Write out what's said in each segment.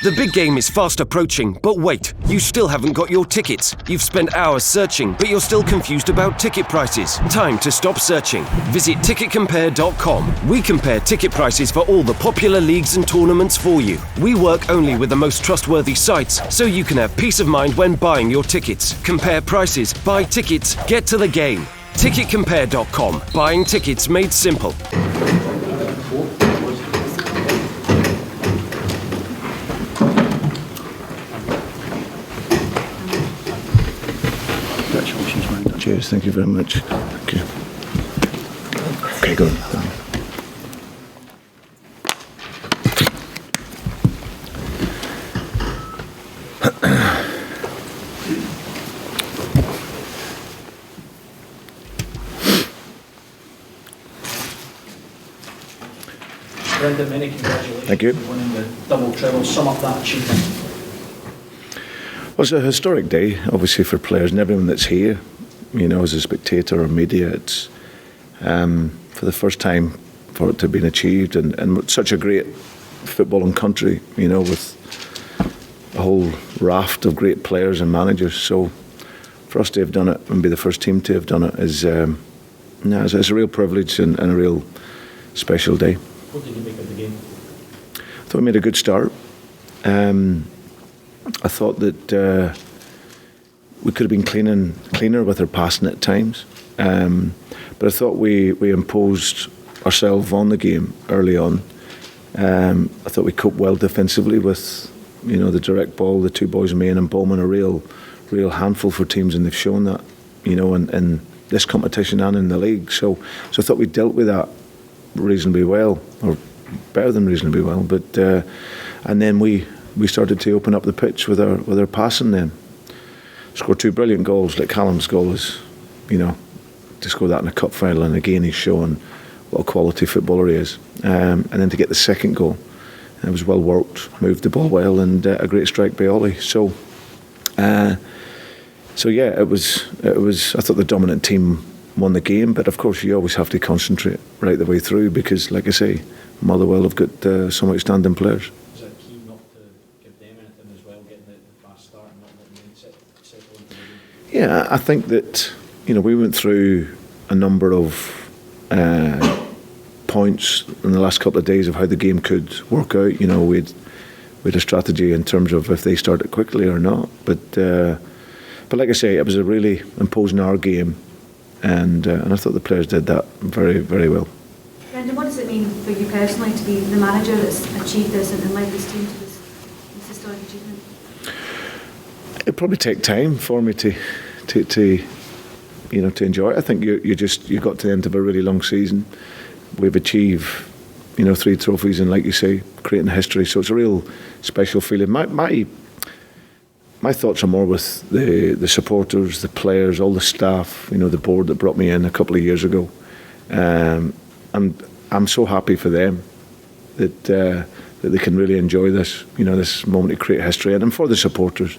The big game is fast approaching, but wait, you still haven't got your tickets. You've spent hours searching, but you're still confused about ticket prices. Time to stop searching. Visit ticketcompare.com. We compare ticket prices for all the popular leagues and tournaments for you. We work only with the most trustworthy sites, so you can have peace of mind when buying your tickets. Compare prices, buy tickets, get to the game. Ticketcompare.com. Buying tickets made simple. Cheers, thank you very much. Thank you. Okay, go on. Brendan, many congratulations. Thank you. For winning the double treble. Sum up that achievement. Well, it's a historic day, obviously, for players and everyone that's here. You know, as a spectator or media, it's for the first time for it to have been achieved, and such a great footballing country, you know, with a whole raft of great players and managers. So for us to have done it and be the first team to have done it is it's a real privilege and a real special day. What did you make of the game? I thought we made a good start. I thought that we could have been cleaner with our passing at times, but I thought we imposed ourselves on the game early on. I thought we coped well defensively with, you know, the direct ball. The two boys, Main and Bowman, a real handful for teams, and they've shown that, you know, in this competition and in the league. So I thought we dealt with that reasonably well, or better than reasonably well. But and then we started to open up the pitch with our passing. Then scored two brilliant goals. Like Callum's goal is, you know, to score that in a cup final, and again he's shown what a quality footballer he is. And then to get the second goal, it was well worked, moved the ball well, and a great strike by Ollie. So yeah, it was. I thought the dominant team won the game, but of course you always have to concentrate right the way through, because, like I say, Motherwell have got some outstanding players. Is it key not to give them anything as well, getting the fast start and not letting them settle into the game? Yeah, I think that, you know, we went through a number of points in the last couple of days of how the game could work out. You know, we had a strategy in terms of if they started quickly or not. But like I say, it was a really imposing our game, and I thought the players did that very, very well. Brendan, what does it mean for you personally to be the manager that's achieved this and led this team to this historic achievement? It'll probably take time for me to you know, to enjoy it. I think you got to the end of a really long season. We've achieved, you know, 3 trophies, and like you say, creating history. So it's a real special feeling. My thoughts are more with the supporters, the players, all the staff, you know, the board that brought me in a couple of years ago. I'm so happy for them that they can really enjoy this, you know, this moment to create history. And for the supporters,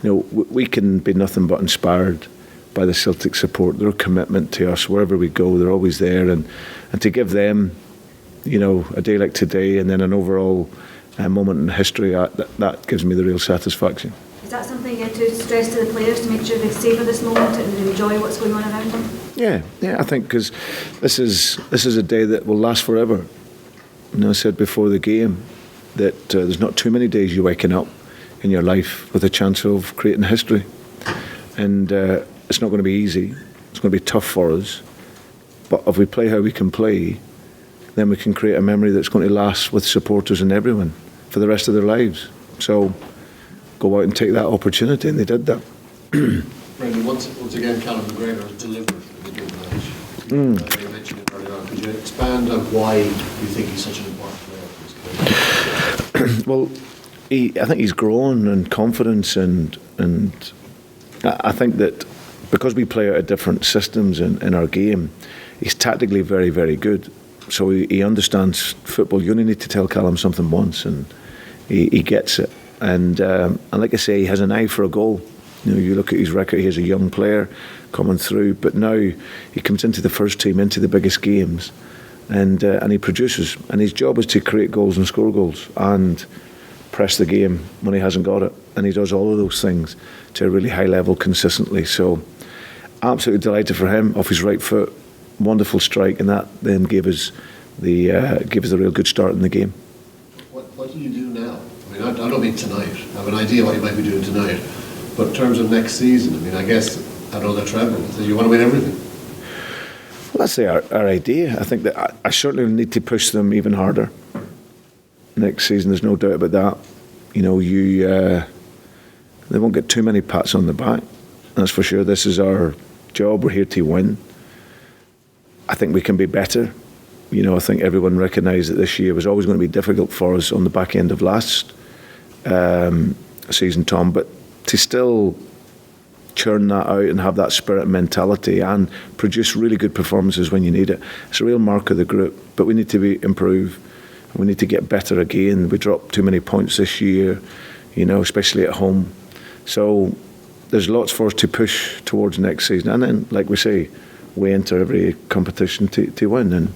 you know, we can be nothing but inspired by the Celtic support, their commitment to us. Wherever we go, they're always there, and to give them, you know, a day like today and then an overall moment in history, that gives me the real satisfaction. Is that something you get to stress to the players to make sure they savour this moment and enjoy what's going on around them? Yeah, I think because this is a day that will last forever. You know, I said before the game that there's not too many days you're waking up in your life with a chance of creating history, and it's not going to be easy. It's going to be tough for us, but if we play how we can play, then we can create a memory that's going to last with supporters and everyone for the rest of their lives. So go out and take that opportunity, and they did that. Brendan, once again, Callum McGregor has delivered the good match. You mentioned it earlier on. Could you expand on why you think he's such an important player for this club? Well, I think he's grown in confidence, and I think that because we play out of different systems in our game, he's tactically very, very good. So he understands football. You only need to tell Callum something once, and he gets it. And like I say, he has an eye for a goal. You know, you look at his record. He's a young player coming through, but now he comes into the first team, into the biggest games, and he produces. And his job is to create goals and score goals and press the game when he hasn't got it, and he does all of those things to a really high level consistently. So absolutely delighted for him, off his right foot, wonderful strike, and that then gave us the real good start in the game. What do you do now? I mean, I don't mean tonight. I have an idea what you might be doing tonight, but in terms of next season, I mean, I guess another treble. So you want to win everything. Well, that's our idea. I think that I certainly need to push them even harder next season. There's no doubt about that. You know, they won't get too many pats on the back. That's for sure. This is our job. We're here to win. I think we can be better. You know, I think everyone recognised that this year was always going to be difficult for us on the back end of last season, Tom. But to still churn that out and have that spirit and mentality and produce really good performances when you need it, it's a real mark of the group. But we need to improve. We need to get better again. We dropped too many points this year, you know, especially at home. So there's lots for us to push towards next season. And then, like we say, we enter every competition to win. And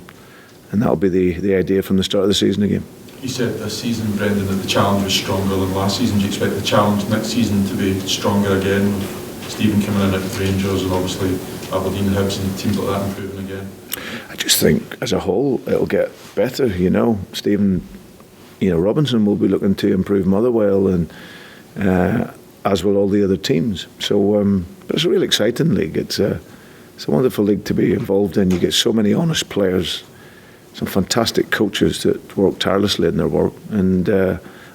that'll be the idea from the start of the season again. You said this season, Brendan, that the challenge was stronger than last season. Do you expect the challenge next season to be stronger again, with Stephen coming in at Rangers and obviously Aberdeen, Hibs and teams like that improving again? I just think as a whole it'll get better, you know. Stephen, you know, Robinson will be looking to improve Motherwell, and as will all the other teams. So but it's a really exciting league. It's a wonderful league to be involved in. You get so many honest players, some fantastic coaches that work tirelessly in their work, and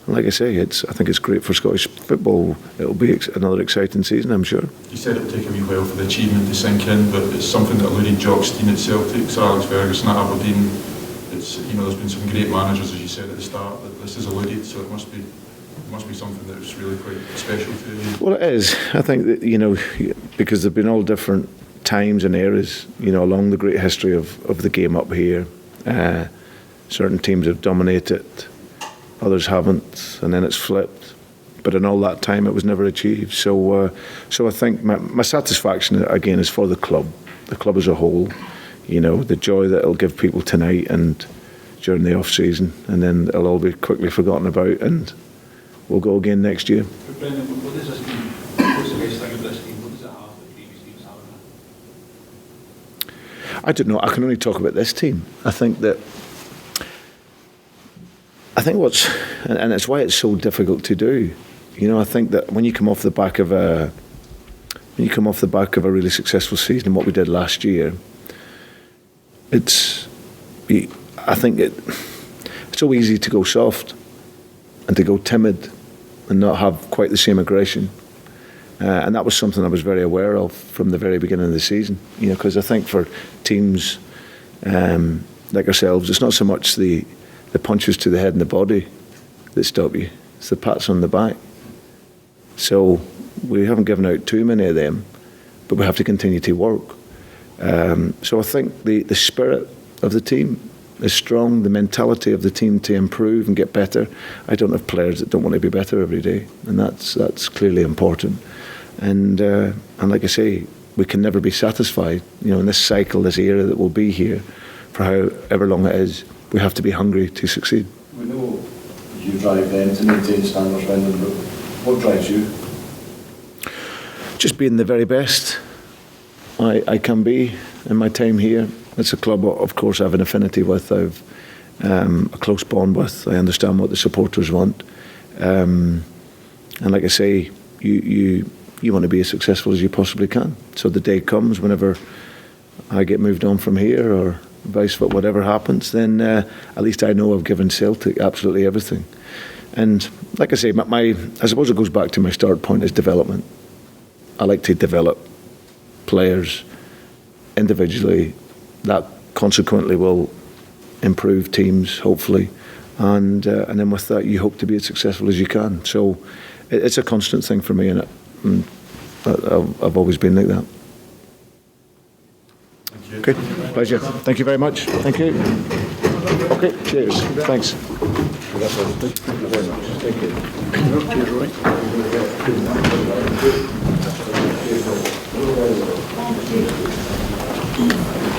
like I say, I think it's great for Scottish football. It'll be another exciting season, I'm sure. You said it'll take a wee while for the achievement to sink in, but it's something that eluded Jock Stein at Celtic, Sir Alex Ferguson at Aberdeen. It's, you know, there's been some great managers, as you said at the start, that this is eluded, so it must be something that's really quite special to you. Well, it is. I think that, you know, because they've been all different times and eras, you know, along the great history of the game up here. Certain teams have dominated, others haven't, and then it's flipped. But in all that time, it was never achieved. So I think my satisfaction again is for the club as a whole. You know, the joy that it'll give people tonight and during the off season, and then it'll all be quickly forgotten about, and we'll go again next year. But Brendan, what does this mean? What's the best thing of this team? What does it have that previous teams haven't? I don't know. I can only talk about this team. I think what's, and it's why it's so difficult to do. You know, I think that when you come off the back of a really successful season, what we did last year, I think it's so easy to go soft and to go timid and not have quite the same aggression. And that was something I was very aware of from the very beginning of the season. You know, because I think for teams like ourselves, it's not so much the punches to the head and the body that stop you, it's the pats on the back. So we haven't given out too many of them, but we have to continue to work. So I think the spirit of the team is strong, the mentality of the team to improve and get better. I don't have players that don't want to be better every day, and that's clearly important. And like I say, we can never be satisfied. You know, in this cycle, this era that will be here for however long it is, we have to be hungry to succeed. We know you drive them to maintain standards, Brendan, but what drives you? Just being the very best I can be in my time here. It's a club, of course, I have an affinity with. I've a close bond with. I understand what the supporters want, and like I say, you want to be as successful as you possibly can. So the day comes whenever I get moved on from here, or vice versa, whatever happens, then at least I know I've given Celtic absolutely everything. And like I say, I suppose it goes back to my start point is development. I like to develop players individually. That consequently will improve teams, hopefully, and then with that, you hope to be as successful as you can. So it's a constant thing for me, and I've always been like that. Thank you. Okay, pleasure. Thank you very much. Thank you. Okay, cheers. Thanks. Thank you very much. Thank you.